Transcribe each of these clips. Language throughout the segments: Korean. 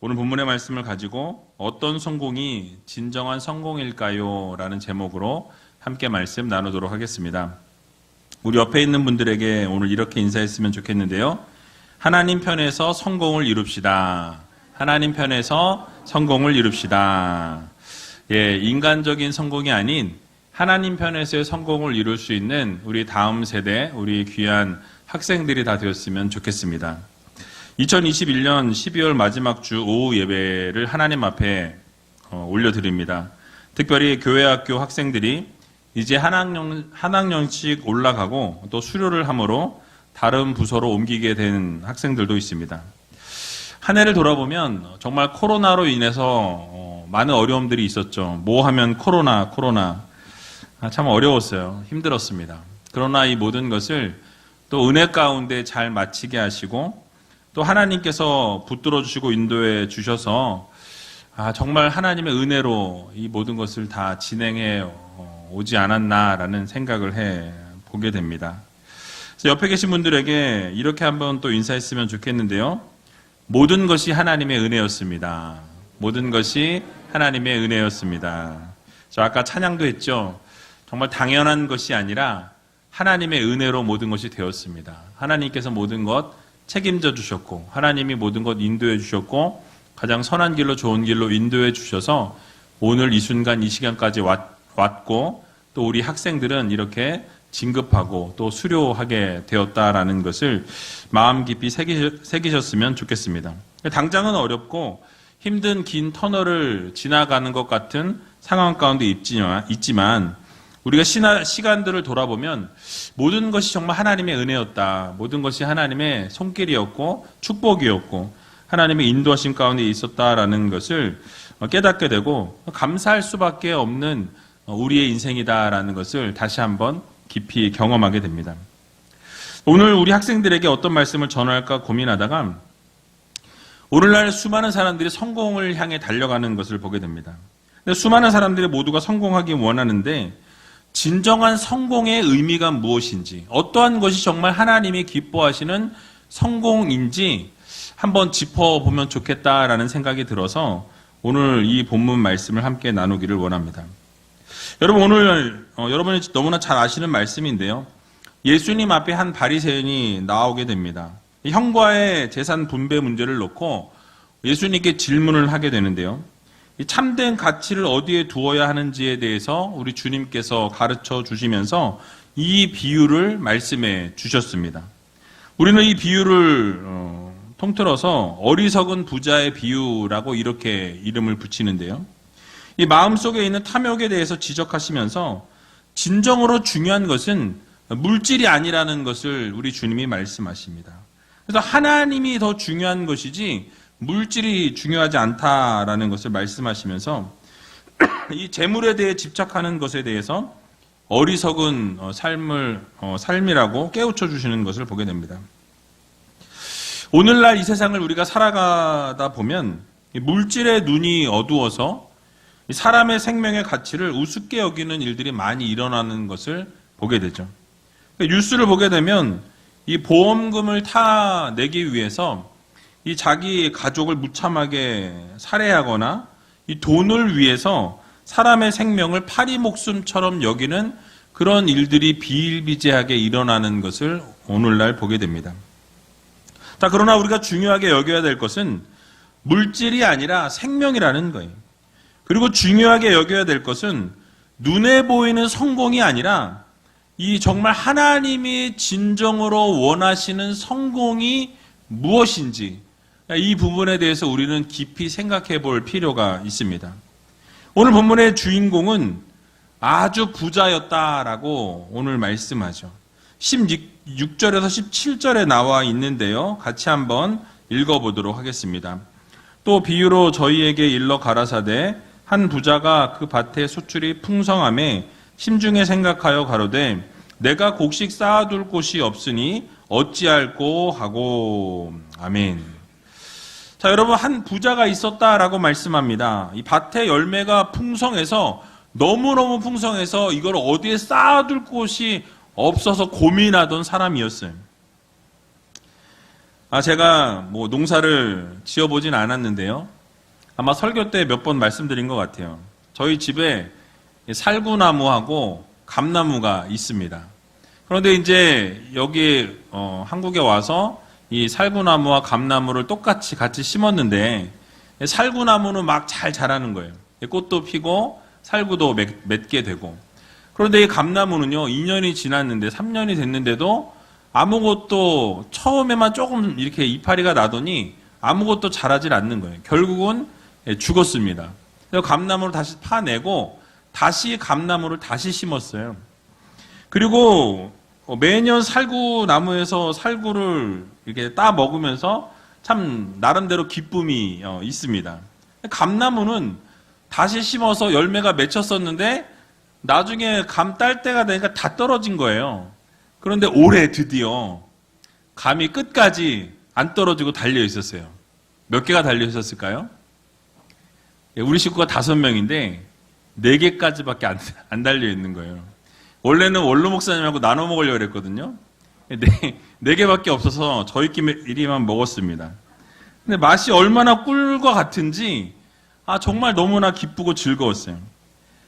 오늘 본문의 말씀을 가지고 어떤 성공이 진정한 성공일까요? 라는 제목으로 함께 말씀 나누도록 하겠습니다. 우리 옆에 있는 분들에게 오늘 이렇게 인사했으면 좋겠는데요. 하나님 편에서 성공을 이룹시다. 하나님 편에서 성공을 이룹시다. 인간적인 성공이 아닌 하나님 편에서의 성공을 이룰 수 있는 우리 다음 세대, 우리 귀한 학생들이 다 되었으면 좋겠습니다. 2021년 12월 마지막 주 오후 예배를 하나님 앞에 올려드립니다. 특별히 교회학교 학생들이 이제 한 학년씩 올라가고 또 수료를 함으로 다른 부서로 옮기게 된 학생들도 있습니다. 한 해를 돌아보면 정말 코로나로 인해서 많은 어려움들이 있었죠. 뭐 하면 코로나. 참 어려웠어요. 힘들었습니다. 그러나 이 모든 것을 또 은혜 가운데 잘 마치게 하시고 또 하나님께서 붙들어 주시고 인도해 주셔서 정말 하나님의 은혜로 이 모든 것을 다 진행해 오지 않았나라는 생각을 해 보게 됩니다. 그래서 옆에 계신 분들에게 이렇게 한번 또 인사했으면 좋겠는데요. 모든 것이 하나님의 은혜였습니다. 모든 것이 하나님의 은혜였습니다. 저 아까 찬양도 했죠. 정말 당연한 것이 아니라 하나님의 은혜로 모든 것이 되었습니다. 하나님께서 모든 것 책임져 주셨고 하나님이 모든 것 인도해 주셨고 가장 선한 길로 좋은 길로 인도해 주셔서 오늘 이 순간 이 시간까지 왔고 또 우리 학생들은 이렇게 진급하고 또 수료하게 되었다라는 것을 마음 깊이 새기셨으면 좋겠습니다. 당장은 어렵고 힘든 긴 터널을 지나가는 것 같은 상황 가운데 있지만 우리가 시간들을 돌아보면 모든 것이 정말 하나님의 은혜였다. 모든 것이 하나님의 손길이었고 축복이었고 하나님의 인도하심 가운데 있었다라는 것을 깨닫게 되고 감사할 수밖에 없는 우리의 인생이다라는 것을 다시 한번 깊이 경험하게 됩니다. 오늘 우리 학생들에게 어떤 말씀을 전할까 고민하다가 오늘날 수많은 사람들이 성공을 향해 달려가는 것을 보게 됩니다. 근데 수많은 사람들이 모두가 성공하기 원하는데 진정한 성공의 의미가 무엇인지, 어떠한 것이 정말 하나님이 기뻐하시는 성공인지 한번 짚어보면 좋겠다라는 생각이 들어서 오늘 이 본문 말씀을 함께 나누기를 원합니다. 여러분 오늘 여러분이 너무나 잘 아시는 말씀인데요. 예수님 앞에 한 바리새인이 나오게 됩니다. 형과의 재산 분배 문제를 놓고 예수님께 질문을 하게 되는데요. 이 참된 가치를 어디에 두어야 하는지에 대해서 우리 주님께서 가르쳐 주시면서 이 비유를 말씀해 주셨습니다. 우리는 이 비유를 통틀어서 어리석은 부자의 비유라고 이렇게 이름을 붙이는데요. 이 마음속에 있는 탐욕에 대해서 지적하시면서 진정으로 중요한 것은 물질이 아니라는 것을 우리 주님이 말씀하십니다. 그래서 하나님이 더 중요한 것이지 물질이 중요하지 않다라는 것을 말씀하시면서 이 재물에 대해 집착하는 것에 대해서 어리석은 삶이라고 깨우쳐 주시는 것을 보게 됩니다. 오늘날 이 세상을 우리가 살아가다 보면 물질의 눈이 어두워서 사람의 생명의 가치를 우습게 여기는 일들이 많이 일어나는 것을 보게 되죠. 뉴스를 보게 되면 이 보험금을 타내기 위해서 이 자기 가족을 무참하게 살해하거나 이 돈을 위해서 사람의 생명을 파리 목숨처럼 여기는 그런 일들이 비일비재하게 일어나는 것을 오늘날 보게 됩니다. 자, 그러나 우리가 중요하게 여겨야 될 것은 물질이 아니라 생명이라는 거예요. 그리고 중요하게 여겨야 될 것은 눈에 보이는 성공이 아니라 이 정말 하나님이 진정으로 원하시는 성공이 무엇인지 이 부분에 대해서 우리는 깊이 생각해 볼 필요가 있습니다. 오늘 본문의 주인공은 아주 부자였다라고 오늘 말씀하죠. 16절에서 17절에 나와 있는데요. 같이 한번 읽어보도록 하겠습니다. 또 비유로 저희에게 일러 가라사대 한 부자가 그 밭에 소출이 풍성함에 심중에 생각하여 가로되 내가 곡식 쌓아둘 곳이 없으니 어찌할꼬 하고. 아멘. 자, 여러분, 한 부자가 있었다라고 말씀합니다. 이 밭에 열매가 풍성해서 너무너무 풍성해서 이걸 어디에 쌓아둘 곳이 없어서 고민하던 사람이었어요. 제가 뭐 농사를 지어보진 않았는데요. 아마 설교 때 몇 번 말씀드린 것 같아요. 저희 집에 살구나무하고 감나무가 있습니다. 그런데 이제 여기 한국에 와서 이 살구나무와 감나무를 똑같이 같이 심었는데 살구나무는 막 잘 자라는 거예요. 꽃도 피고 살구도 맺게 되고. 그런데 이 감나무는요, 2년이 지났는데 3년이 됐는데도 아무것도 처음에만 조금 이렇게 이파리가 나더니 아무것도 자라질 않는 거예요. 결국은 죽었습니다. 그래서 감나무를 다시 파내고 다시 감나무를 다시 심었어요. 그리고 매년 살구나무에서 살구를 이렇게 따 먹으면서 참 나름대로 기쁨이 있습니다. 감나무는 다시 심어서 열매가 맺혔었는데 나중에 감 딸 때가 되니까 다 떨어진 거예요. 그런데 올해 드디어 감이 끝까지 안 떨어지고 달려 있었어요. 몇 개가 달려 있었을까요? 우리 식구가 5명인데 4개까지밖에 안 달려 있는 거예요. 원래는 원로 목사님하고 나눠 먹으려고 그랬거든요. 4개밖에 없어서 저희끼리만 먹었습니다. 근데 맛이 얼마나 꿀과 같은지 정말 너무나 기쁘고 즐거웠어요.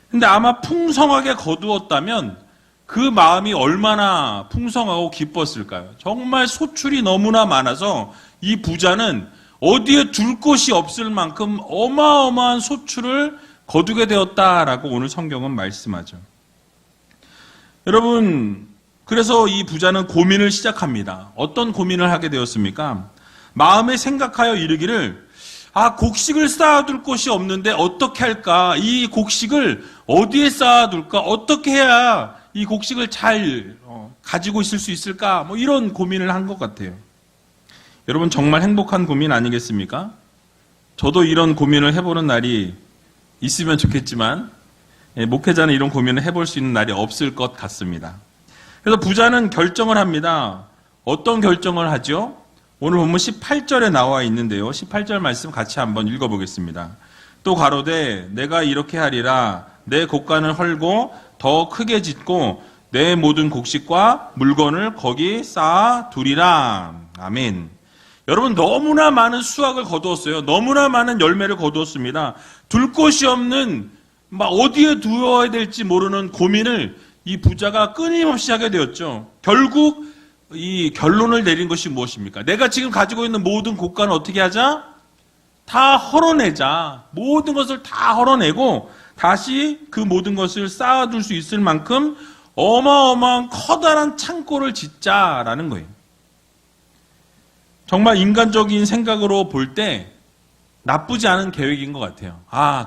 근데 아마 풍성하게 거두었다면 그 마음이 얼마나 풍성하고 기뻤을까요? 정말 소출이 너무나 많아서 이 부자는 어디에 둘 곳이 없을 만큼 어마어마한 소출을 거두게 되었다라고 오늘 성경은 말씀하죠. 여러분, 그래서 이 부자는 고민을 시작합니다. 어떤 고민을 하게 되었습니까? 마음에 생각하여 이르기를 곡식을 쌓아둘 곳이 없는데 어떻게 할까? 이 곡식을 어디에 쌓아둘까? 어떻게 해야 이 곡식을 잘 가지고 있을 수 있을까? 뭐 이런 고민을 한 것 같아요. 여러분 정말 행복한 고민 아니겠습니까? 저도 이런 고민을 해보는 날이 있으면 좋겠지만 목회자는 이런 고민을 해볼 수 있는 날이 없을 것 같습니다. 그래서 부자는 결정을 합니다. 어떤 결정을 하죠? 오늘 본문 18절에 나와 있는데요. 18절 말씀 같이 한번 읽어보겠습니다. 또 가로되 내가 이렇게 하리라. 내 곡간을 헐고 더 크게 짓고 내 모든 곡식과 물건을 거기 쌓아 두리라. 아멘. 여러분 너무나 많은 수확을 거두었어요. 너무나 많은 열매를 거두었습니다. 둘 곳이 없는 어디에 두어야 될지 모르는 고민을 이 부자가 끊임없이 하게 되었죠. 결국 이 결론을 내린 것이 무엇입니까? 내가 지금 가지고 있는 모든 곡간을 어떻게 하자? 다 헐어내자. 모든 것을 다 헐어내고 다시 그 모든 것을 쌓아둘 수 있을 만큼 어마어마한 커다란 창고를 짓자라는 거예요. 정말 인간적인 생각으로 볼 때 나쁘지 않은 계획인 것 같아요.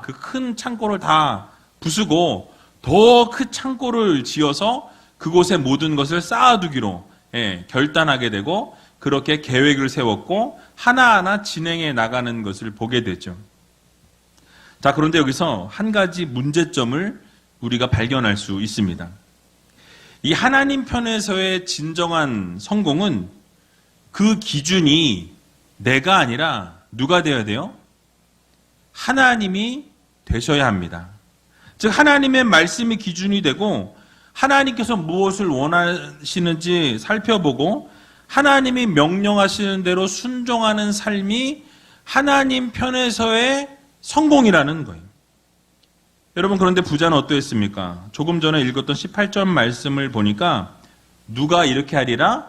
그 큰 창고를 다 부수고 더 큰 창고를 지어서 그곳에 모든 것을 쌓아두기로 결단하게 되고 그렇게 계획을 세웠고 하나하나 진행해 나가는 것을 보게 되죠. 자, 그런데 여기서 한 가지 문제점을 우리가 발견할 수 있습니다. 이 하나님 편에서의 진정한 성공은 그 기준이 내가 아니라 누가 되어야 돼요? 하나님이 되셔야 합니다. 즉 하나님의 말씀이 기준이 되고 하나님께서 무엇을 원하시는지 살펴보고 하나님이 명령하시는 대로 순종하는 삶이 하나님 편에서의 성공이라는 거예요. 여러분 그런데 부자는 어떠했습니까? 조금 전에 읽었던 18절 말씀을 보니까 누가 이렇게 하리라?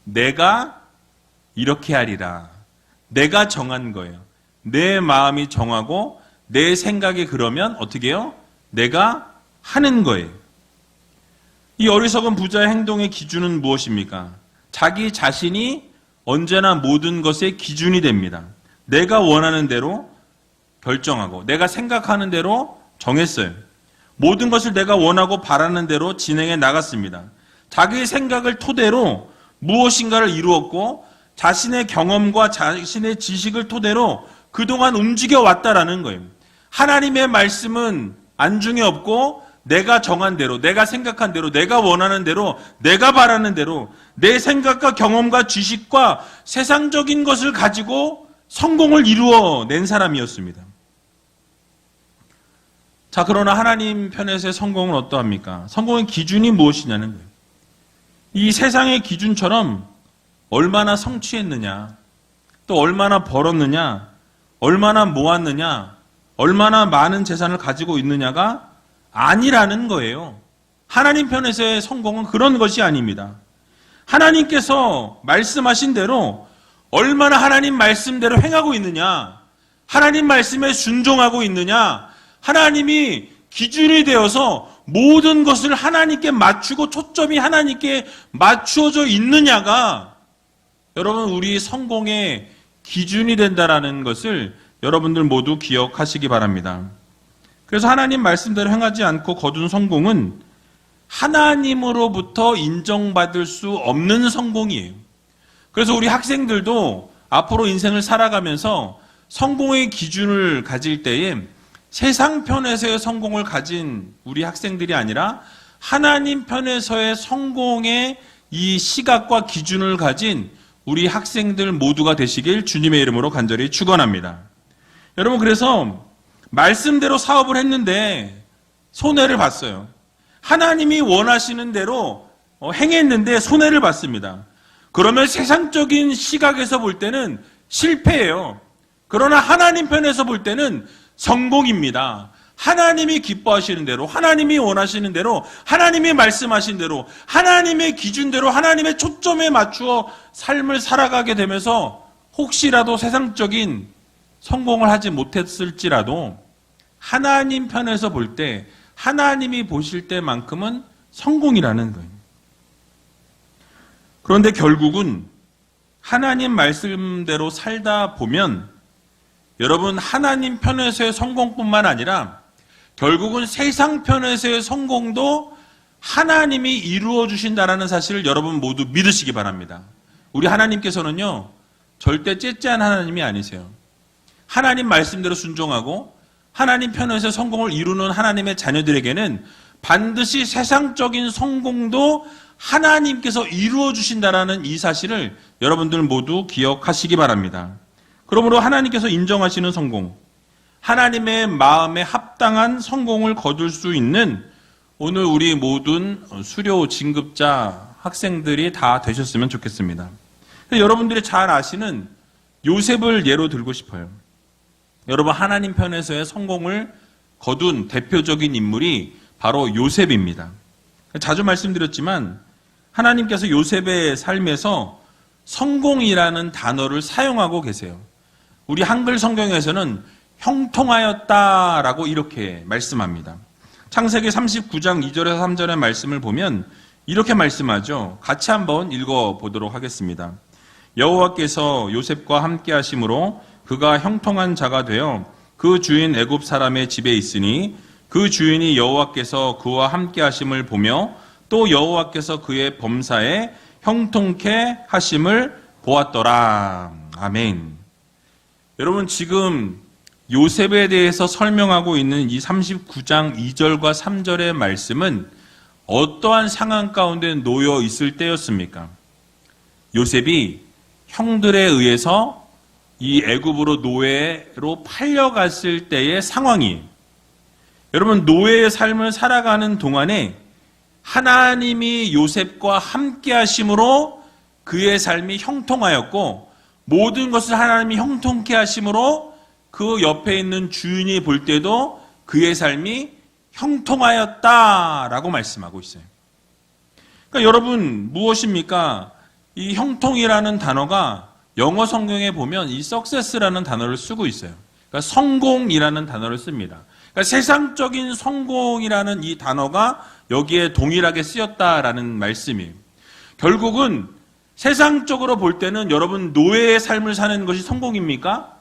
내가 이렇게 하리라. 내가 정한 거예요. 내 마음이 정하고 내 생각이 그러면 어떻게 해요? 내가 하는 거예요. 이 어리석은 부자의 행동의 기준은 무엇입니까? 자기 자신이 언제나 모든 것의 기준이 됩니다. 내가 원하는 대로 결정하고 내가 생각하는 대로 정했어요. 모든 것을 내가 원하고 바라는 대로 진행해 나갔습니다. 자기의 생각을 토대로 무엇인가를 이루었고 자신의 경험과 자신의 지식을 토대로 그동안 움직여 왔다라는 거예요. 하나님의 말씀은 안중에 없고 내가 정한 대로, 내가 생각한 대로, 내가 원하는 대로, 내가 바라는 대로 내 생각과 경험과 지식과 세상적인 것을 가지고 성공을 이루어낸 사람이었습니다. 자, 그러나 하나님 편에서의 성공은 어떠합니까? 성공의 기준이 무엇이냐는 거예요. 이 세상의 기준처럼 얼마나 성취했느냐, 또 얼마나 벌었느냐, 얼마나 모았느냐, 얼마나 많은 재산을 가지고 있느냐가 아니라는 거예요. 하나님 편에서의 성공은 그런 것이 아닙니다. 하나님께서 말씀하신 대로 얼마나 하나님 말씀대로 행하고 있느냐, 하나님 말씀에 순종하고 있느냐, 하나님이 기준이 되어서 모든 것을 하나님께 맞추고 초점이 하나님께 맞추어져 있느냐가 여러분 우리 성공의 기준이 된다라는 것을 여러분들 모두 기억하시기 바랍니다. 그래서 하나님 말씀대로 행하지 않고 거둔 성공은 하나님으로부터 인정받을 수 없는 성공이에요. 그래서 우리 학생들도 앞으로 인생을 살아가면서 성공의 기준을 가질 때에 세상 편에서의 성공을 가진 우리 학생들이 아니라 하나님 편에서의 성공의 이 시각과 기준을 가진 우리 학생들 모두가 되시길 주님의 이름으로 간절히 축원합니다. 여러분, 그래서 말씀대로 사업을 했는데 손해를 봤어요. 하나님이 원하시는 대로 행했는데 손해를 봤습니다. 그러면 세상적인 시각에서 볼 때는 실패예요. 그러나 하나님 편에서 볼 때는 성공입니다. 하나님이 기뻐하시는 대로, 하나님이 원하시는 대로, 하나님이 말씀하신 대로, 하나님의 기준대로, 하나님의 초점에 맞추어 삶을 살아가게 되면서 혹시라도 세상적인 성공을 하지 못했을지라도 하나님 편에서 볼 때, 하나님이 보실 때만큼은 성공이라는 거예요. 그런데 결국은 하나님 말씀대로 살다 보면 여러분 하나님 편에서의 성공뿐만 아니라 결국은 세상 편에서의 성공도 하나님이 이루어 주신다라는 사실을 여러분 모두 믿으시기 바랍니다. 우리 하나님께서는요 절대 째째한 하나님이 아니세요. 하나님 말씀대로 순종하고 하나님 편에서 성공을 이루는 하나님의 자녀들에게는 반드시 세상적인 성공도 하나님께서 이루어 주신다라는 이 사실을 여러분들 모두 기억하시기 바랍니다. 그러므로 하나님께서 인정하시는 성공, 하나님의 마음에 합당한 성공을 거둘 수 있는 오늘 우리 모든 수료 진급자 학생들이 다 되셨으면 좋겠습니다. 여러분들이 잘 아시는 요셉을 예로 들고 싶어요. 여러분 하나님 편에서의 성공을 거둔 대표적인 인물이 바로 요셉입니다. 자주 말씀드렸지만 하나님께서 요셉의 삶에서 성공이라는 단어를 사용하고 계세요. 우리 한글 성경에서는 형통하였다라고 이렇게 말씀합니다. 창세기 39장 2절에서 3절의 말씀을 보면 이렇게 말씀하죠. 같이 한번 읽어보도록 하겠습니다. 여호와께서 요셉과 함께 하심으로 그가 형통한 자가 되어 그 주인 애굽 사람의 집에 있으니 그 주인이 여호와께서 그와 함께 하심을 보며 또 여호와께서 그의 범사에 형통케 하심을 보았더라. 아멘. 여러분 지금 요셉에 대해서 설명하고 있는 이 39장 2절과 3절의 말씀은 어떠한 상황 가운데 놓여 있을 때였습니까? 요셉이 형들에 의해서 이 애굽으로 노예로 팔려갔을 때의 상황이에요. 여러분 노예의 삶을 살아가는 동안에 하나님이 요셉과 함께 하심으로 그의 삶이 형통하였고 모든 것을 하나님이 형통케 하심으로 그 옆에 있는 주인이 볼 때도 그의 삶이 형통하였다라고 말씀하고 있어요. 그러니까 여러분 무엇입니까? 이 형통이라는 단어가 영어 성경에 보면 이 success라는 단어를 쓰고 있어요. 그러니까 성공이라는 단어를 씁니다. 그러니까 세상적인 성공이라는 이 단어가 여기에 동일하게 쓰였다라는 말씀이에요. 결국은 세상적으로 볼 때는 여러분 노예의 삶을 사는 것이 성공입니까?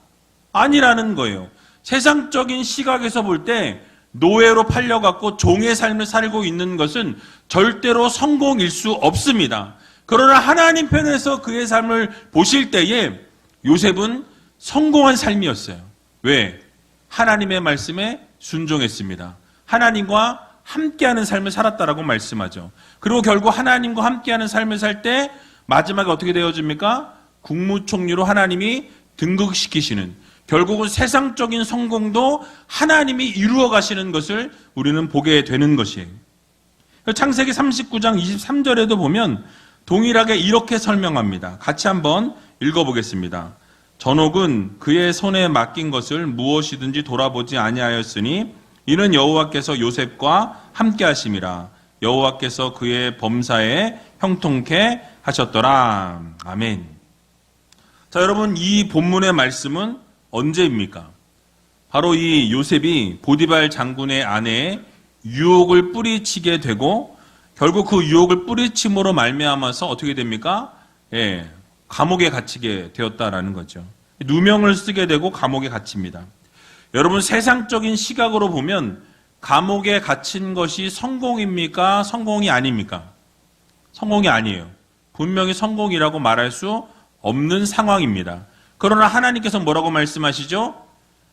아니라는 거예요. 세상적인 시각에서 볼 때 노예로 팔려갖고 종의 삶을 살고 있는 것은 절대로 성공일 수 없습니다. 그러나 하나님 편에서 그의 삶을 보실 때에 요셉은 성공한 삶이었어요. 왜? 하나님의 말씀에 순종했습니다. 하나님과 함께하는 삶을 살았다라고 말씀하죠. 그리고 결국 하나님과 함께하는 삶을 살 때 마지막에 어떻게 되어집니까? 국무총리로 하나님이 등극시키시는, 결국은 세상적인 성공도 하나님이 이루어 가시는 것을 우리는 보게 되는 것이에요. 창세기 39장 23절에도 보면 동일하게 이렇게 설명합니다. 같이 한번 읽어보겠습니다. 전옥은 그의 손에 맡긴 것을 무엇이든지 돌아보지 아니하였으니 이는 여호와께서 요셉과 함께 하심이라. 여호와께서 그의 범사에 형통케 하셨더라. 아멘. 자, 여러분, 이 본문의 말씀은 언제입니까? 바로 이 요셉이 보디발 장군의 아내에 유혹을 뿌리치게 되고 결국 그 유혹을 뿌리침으로 말미암아서 어떻게 됩니까? 감옥에 갇히게 되었다라는 거죠. 누명을 쓰게 되고 감옥에 갇힙니다. 여러분, 세상적인 시각으로 보면 감옥에 갇힌 것이 성공입니까? 성공이 아닙니까? 성공이 아니에요. 분명히 성공이라고 말할 수 없는 상황입니다. 그러나 하나님께서 뭐라고 말씀하시죠?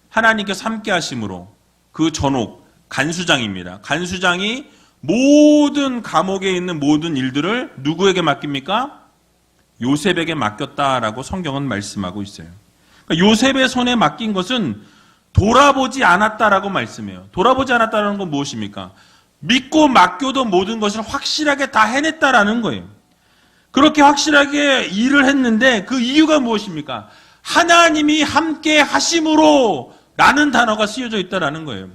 하나님께서 함께 하심으로 그 전옥, 간수장입니다. 간수장이 모든 감옥에 있는 모든 일들을 누구에게 맡깁니까? 요셉에게 맡겼다라고 성경은 말씀하고 있어요. 그러니까 요셉의 손에 맡긴 것은 돌아보지 않았다라고 말씀해요. 돌아보지 않았다는 건 무엇입니까? 믿고 맡겨도 모든 것을 확실하게 다 해냈다라는 거예요. 그렇게 확실하게 일을 했는데 그 이유가 무엇입니까? 하나님이 함께 하심으로 라는 단어가 쓰여져 있다라는 거예요.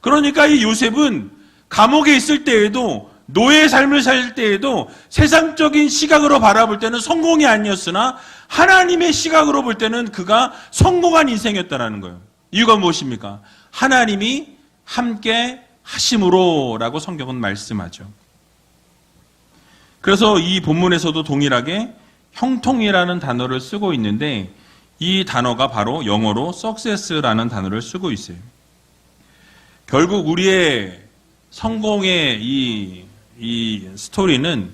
그러니까 이 요셉은 감옥에 있을 때에도 노예의 삶을 살 때에도 세상적인 시각으로 바라볼 때는 성공이 아니었으나 하나님의 시각으로 볼 때는 그가 성공한 인생이었다라는 거예요. 이유가 무엇입니까? 하나님이 함께 하심으로 라고 성경은 말씀하죠. 그래서 이 본문에서도 동일하게 형통이라는 단어를 쓰고 있는데 이 단어가 바로 영어로 success라는 단어를 쓰고 있어요. 결국 우리의 성공의 이 스토리는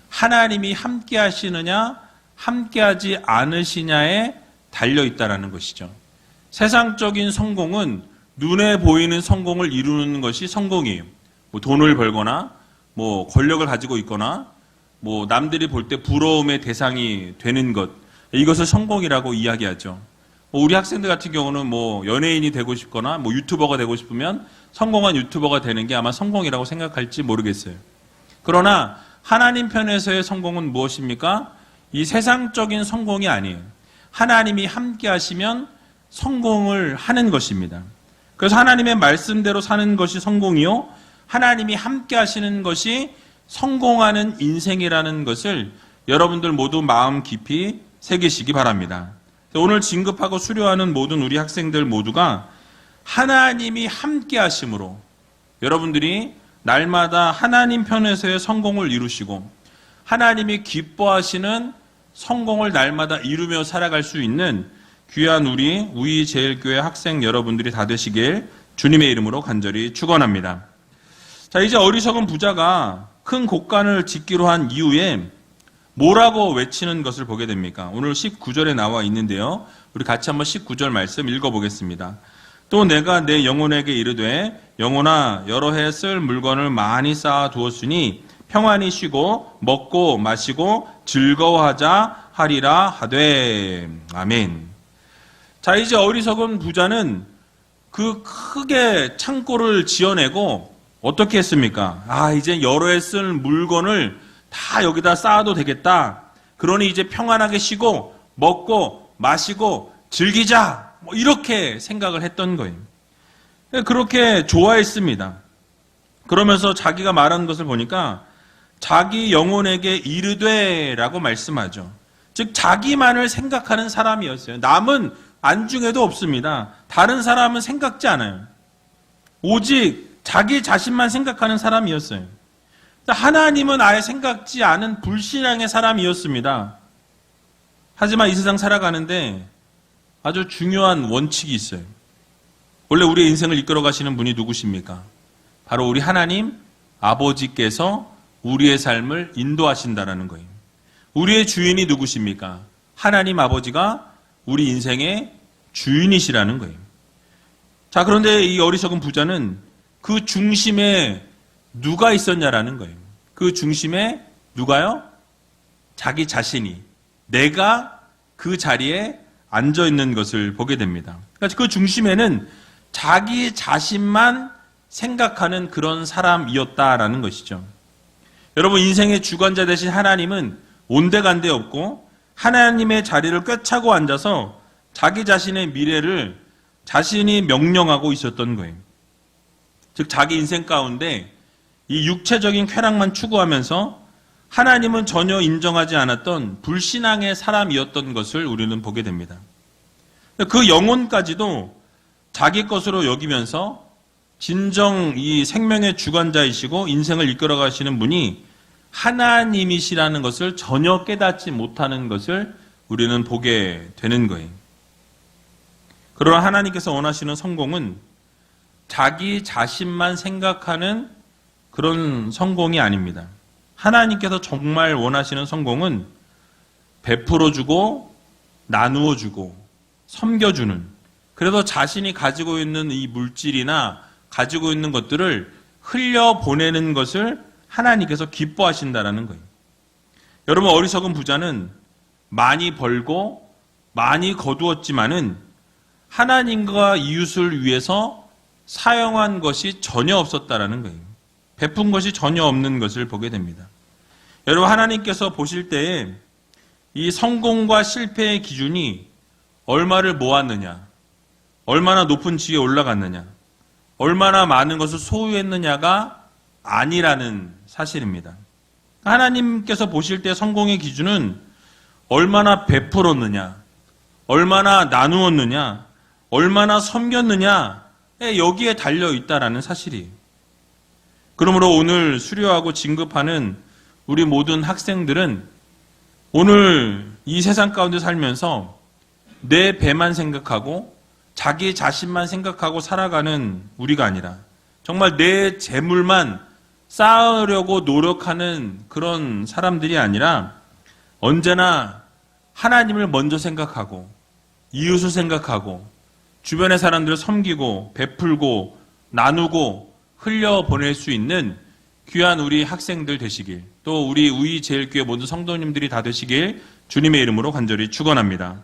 하나님이 함께 하시느냐 함께 하지 않으시냐에 달려 있다라는 것이죠. 세상적인 성공은 눈에 보이는 성공을 이루는 것이 성공이에요. 뭐 돈을 벌거나 뭐 권력을 가지고 있거나 뭐 남들이 볼 때 부러움의 대상이 되는 것, 이것을 성공이라고 이야기하죠. 우리 학생들 같은 경우는 뭐 연예인이 되고 싶거나 뭐 유튜버가 되고 싶으면 성공한 유튜버가 되는 게 아마 성공이라고 생각할지 모르겠어요. 그러나 하나님 편에서의 성공은 무엇입니까? 이 세상적인 성공이 아니에요. 하나님이 함께 하시면 성공을 하는 것입니다. 그래서 하나님의 말씀대로 사는 것이 성공이요, 하나님이 함께 하시는 것이 성공하는 인생이라는 것을 여러분들 모두 마음 깊이 새기시기 바랍니다. 오늘 진급하고 수료하는 모든 우리 학생들 모두가 하나님이 함께 하심으로 여러분들이 날마다 하나님 편에서의 성공을 이루시고 하나님이 기뻐하시는 성공을 날마다 이루며 살아갈 수 있는 귀한 우리 우이제일교회 학생 여러분들이 다 되시길 주님의 이름으로 간절히 축원합니다. 자, 이제 어리석은 부자가 큰 곡간을 짓기로 한 이후에 뭐라고 외치는 것을 보게 됩니까? 오늘 19절에 나와 있는데요. 우리 같이 한번 19절 말씀 읽어보겠습니다. 또 내가 내 영혼에게 이르되 영혼아 여러 해 쓸 물건을 많이 쌓아 두었으니 평안히 쉬고 먹고 마시고 즐거워하자 하리라 하되. 아멘. 자, 이제 어리석은 부자는 그 크게 창고를 지어내고 어떻게 했습니까? 이제 여러 해 쓸 물건을 다 여기다 쌓아도 되겠다. 그러니 이제 평안하게 쉬고 먹고 마시고 즐기자. 뭐 이렇게 생각을 했던 거예요. 그렇게 좋아했습니다. 그러면서 자기가 말하는 것을 보니까 자기 영혼에게 이르되 라고 말씀하죠. 즉 자기만을 생각하는 사람이었어요. 남은 안중에도 없습니다. 다른 사람은 생각지 않아요. 오직 자기 자신만 생각하는 사람이었어요. 하나님은 아예 생각지 않은 불신앙의 사람이었습니다. 하지만 이 세상 살아가는데 아주 중요한 원칙이 있어요. 원래 우리의 인생을 이끌어 가시는 분이 누구십니까? 바로 우리 하나님 아버지께서 우리의 삶을 인도하신다라는 거예요. 우리의 주인이 누구십니까? 하나님 아버지가 우리 인생의 주인이시라는 거예요. 자, 그런데 이 어리석은 부자는 그 중심에 누가 있었냐라는 거예요. 그 중심에 누가요? 자기 자신이, 내가 그 자리에 앉아 있는 것을 보게 됩니다. 그러니까 그 중심에는 자기 자신만 생각하는 그런 사람이었다라는 것이죠. 여러분, 인생의 주관자 되신 하나님은 온데간데 없고 하나님의 자리를 꿰차고 앉아서 자기 자신의 미래를 자신이 명령하고 있었던 거예요. 즉 자기 인생 가운데 이 육체적인 쾌락만 추구하면서 하나님은 전혀 인정하지 않았던 불신앙의 사람이었던 것을 우리는 보게 됩니다. 그 영혼까지도 자기 것으로 여기면서 진정 이 생명의 주관자이시고 인생을 이끌어 가시는 분이 하나님이시라는 것을 전혀 깨닫지 못하는 것을 우리는 보게 되는 거예요. 그러나 하나님께서 원하시는 성공은 자기 자신만 생각하는 그런 성공이 아닙니다. 하나님께서 정말 원하시는 성공은 베풀어주고 나누어주고 섬겨주는, 그래서 자신이 가지고 있는 이 물질이나 가지고 있는 것들을 흘려보내는 것을 하나님께서 기뻐하신다라는 거예요. 여러분, 어리석은 부자는 많이 벌고 많이 거두었지만은 하나님과 이웃을 위해서 사용한 것이 전혀 없었다라는 거예요. 베푼 것이 전혀 없는 것을 보게 됩니다. 여러분, 하나님께서 보실 때에 이 성공과 실패의 기준이 얼마를 모았느냐, 얼마나 높은 지위에 올라갔느냐, 얼마나 많은 것을 소유했느냐가 아니라는 사실입니다. 하나님께서 보실 때 성공의 기준은 얼마나 베풀었느냐, 얼마나 나누었느냐, 얼마나 섬겼느냐에 여기에 달려 있다라는 사실이에요. 그러므로 오늘 수료하고 진급하는 우리 모든 학생들은 오늘 이 세상 가운데 살면서 내 배만 생각하고 자기 자신만 생각하고 살아가는 우리가 아니라 정말 내 재물만 쌓으려고 노력하는 그런 사람들이 아니라 언제나 하나님을 먼저 생각하고 이웃을 생각하고 주변의 사람들을 섬기고 베풀고 나누고 흘려보낼 수 있는 귀한 우리 학생들 되시길, 또 우리 우이제일교회 모든 성도님들이 다 되시길 주님의 이름으로 간절히 축원합니다.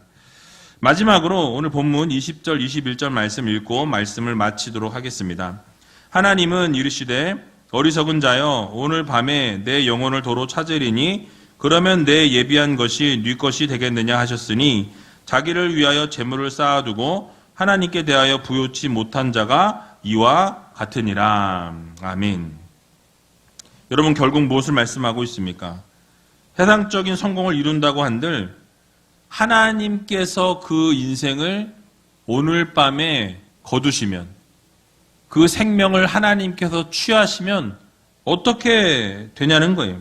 마지막으로 오늘 본문 20절 21절 말씀 읽고 말씀을 마치도록 하겠습니다. 하나님은 이르시되 어리석은 자여 오늘 밤에 내 영혼을 도로 찾으리니 그러면 내 예비한 것이 네 것이 되겠느냐 하셨으니 자기를 위하여 재물을 쌓아두고 하나님께 대하여 부요치 못한 자가 이와 같으니라. 아멘. 여러분, 결국 무엇을 말씀하고 있습니까? 세상적인 성공을 이룬다고 한들 하나님께서 그 인생을 오늘 밤에 거두시면, 그 생명을 하나님께서 취하시면 어떻게 되냐는 거예요.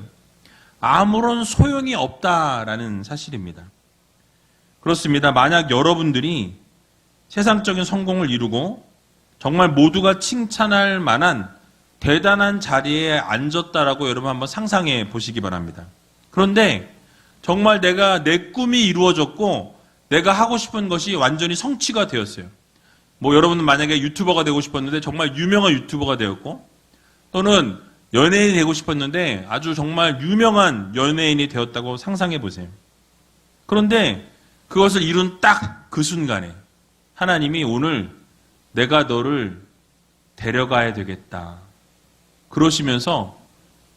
아무런 소용이 없다라는 사실입니다. 그렇습니다. 만약 여러분들이 세상적인 성공을 이루고 정말 모두가 칭찬할 만한 대단한 자리에 앉았다라고 여러분 한번 상상해 보시기 바랍니다. 그런데 정말 내 꿈이 이루어졌고 내가 하고 싶은 것이 완전히 성취가 되었어요. 여러분은 만약에 유튜버가 되고 싶었는데 정말 유명한 유튜버가 되었고, 또는 연예인이 되고 싶었는데 아주 정말 유명한 연예인이 되었다고 상상해 보세요. 그런데 그것을 이룬 딱 그 순간에 하나님이 오늘 내가 너를 데려가야 되겠다 그러시면서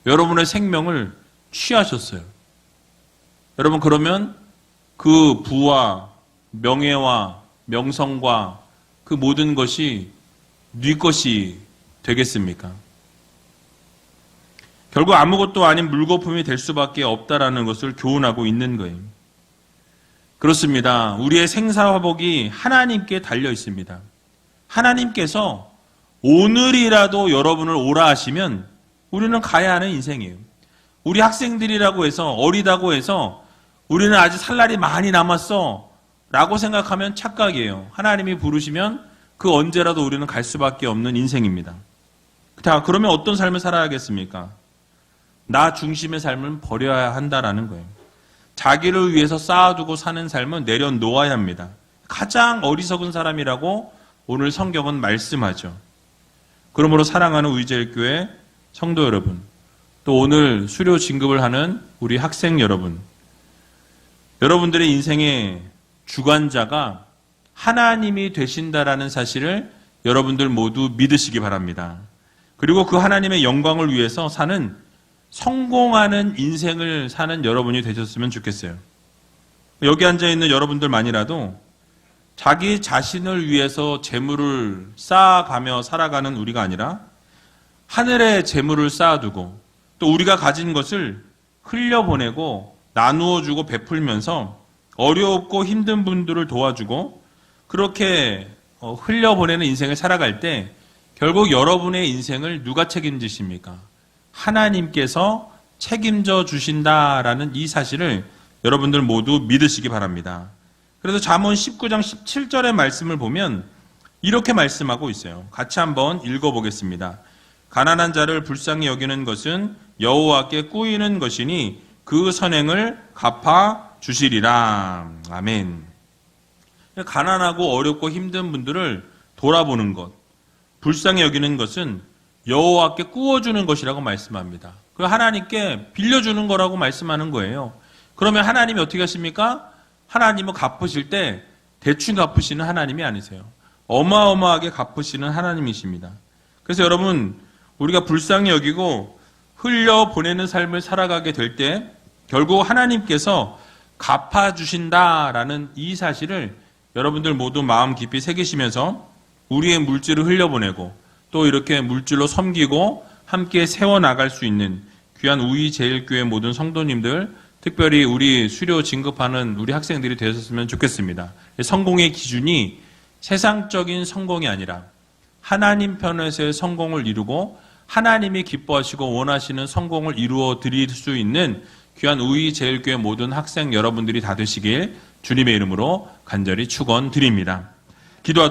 여러분의 생명을 취하셨어요. 여러분, 그러면 그 부와 명예와 명성과 그 모든 것이 네 것이 되겠습니까? 결국 아무것도 아닌 물거품이 될 수밖에 없다라는 것을 교훈하고 있는 거예요. 그렇습니다. 우리의 생사화복이 하나님께 달려 있습니다. 하나님께서 오늘이라도 여러분을 오라 하시면 우리는 가야 하는 인생이에요. 우리 학생들이라고 해서, 어리다고 해서 우리는 아직 살 날이 많이 남았어 라고 생각하면 착각이에요. 하나님이 부르시면 그 언제라도 우리는 갈 수밖에 없는 인생입니다. 자, 그러면 어떤 삶을 살아야겠습니까? 나 중심의 삶을 버려야 한다라는 거예요. 자기를 위해서 쌓아두고 사는 삶은 내려놓아야 합니다. 가장 어리석은 사람이라고 오늘 성경은 말씀하죠. 그러므로 사랑하는 우이제일교회 성도 여러분, 또 오늘 수료 진급을 하는 우리 학생 여러분, 여러분들의 인생의 주관자가 하나님이 되신다라는 사실을 여러분들 모두 믿으시기 바랍니다. 그리고 그 하나님의 영광을 위해서 사는 성공하는 인생을 사는 여러분이 되셨으면 좋겠어요. 여기 앉아있는 여러분들만이라도 자기 자신을 위해서 재물을 쌓아가며 살아가는 우리가 아니라 하늘에 재물을 쌓아두고 또 우리가 가진 것을 흘려보내고 나누어주고 베풀면서 어렵고 힘든 분들을 도와주고 그렇게 흘려보내는 인생을 살아갈 때 결국 여러분의 인생을 누가 책임지십니까? 하나님께서 책임져 주신다라는 이 사실을 여러분들 모두 믿으시기 바랍니다. 그래서 잠언 19장 17절의 말씀을 보면 이렇게 말씀하고 있어요. 같이 한번 읽어보겠습니다. 가난한 자를 불쌍히 여기는 것은 여호와께 꾸이는 것이니 그 선행을 갚아 주시리라. 아멘. 가난하고 어렵고 힘든 분들을 돌아보는 것, 불쌍히 여기는 것은 여호와께 꾸어주는 것이라고 말씀합니다. 그 하나님께 빌려주는 거라고 말씀하는 거예요. 그러면 하나님이 어떻게 하십니까? 하나님은 갚으실 때 대충 갚으시는 하나님이 아니세요. 어마어마하게 갚으시는 하나님이십니다. 그래서 여러분, 우리가 불쌍히 여기고 흘려보내는 삶을 살아가게 될 때 결국 하나님께서 갚아주신다라는 이 사실을 여러분들 모두 마음 깊이 새기시면서 우리의 물질을 흘려보내고 또 이렇게 물질로 섬기고 함께 세워나갈 수 있는 귀한 우이제일교회 모든 성도님들, 특별히 우리 수료 진급하는 우리 학생들이 되셨으면 좋겠습니다. 성공의 기준이 세상적인 성공이 아니라 하나님 편에서의 성공을 이루고 하나님이 기뻐하시고 원하시는 성공을 이루어 드릴 수 있는 귀한 우이제일교회 모든 학생 여러분들이 다 되시길 주님의 이름으로 간절히 축원드립니다. 기도하도록